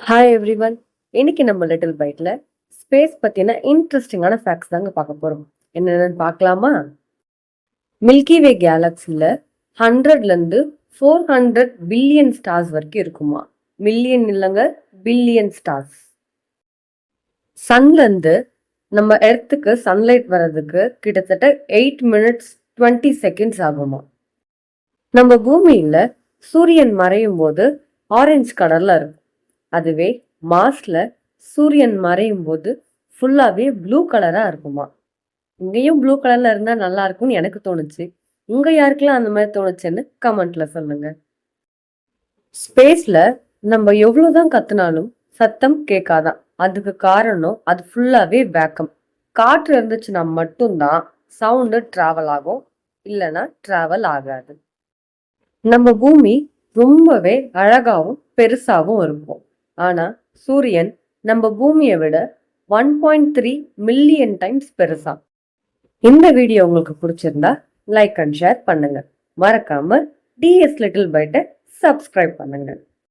Hi everyone. இன்னைக்கு நம்ம little பைட்ல space பத்தின இன்ட்ரெஸ்டிங்கான ஃபேக்ட்ஸ் தாங்க பார்க்க போறோம். என்னென்னு பார்க்கலாமா? மில்கி வே கேலக்சில 100ல இருந்து 400 பில்லியன் ஸ்டார்ஸ் வரைக்கும் இருக்குமா. மில்லியன் இல்லைங்க, பில்லியன் ஸ்டார்ஸ். சன்ல இருந்து நம்ம எர்த்துக்கு சன்லைட் வர்றதுக்கு கிட்டத்தட்ட 8 மினிட்ஸ் 20 செகண்ட்ஸ் ஆகுமா. நம்ம பூமியில சூரியன் மறையும் போது ஆரஞ்சு கலர்ல இருக்கும். அதுவே மார்ஸ்ல சூரியன் மறையும் போது ஃபுல்லாவே ப்ளூ கலரா இருக்குமா. இங்கேயும் ப்ளூ கலர்ல இருந்தா நல்லா இருக்கும்னு எனக்கு தோணுச்சு. உங்க யாருக்கெல்லாம் அந்த மாதிரி தோணுச்சுன்னு கமெண்ட்ல சொல்லுங்க. ஸ்பேஸ்ல நம்ம எவ்வளவுதான் கத்துனாலும் சத்தம் கேட்காதான். அதுக்கு காரணம் அது ஃபுல்லாவே வேக்கம். காற்று இருந்துச்சுன்னா மட்டும்தான் சவுண்டு டிராவல் ஆகும், இல்லைன்னா டிராவல் ஆகாது. நம்ம பூமி ரொம்பவே அழகாவும் பெருசாவும் இருக்கும். ஆனா சூரியன் நம்ம பூமியை விட 1.3 மில்லியன் டைம்ஸ் பெருசா. இந்த வீடியோ உங்களுக்கு பிடிச்சிருந்தா லைக் அண்ட் ஷேர் பண்ணுங்க. மறக்காம டிஎஸ் லிட்டில் பைட்டை சப்ஸ்கிரைப் பண்ணுங்க.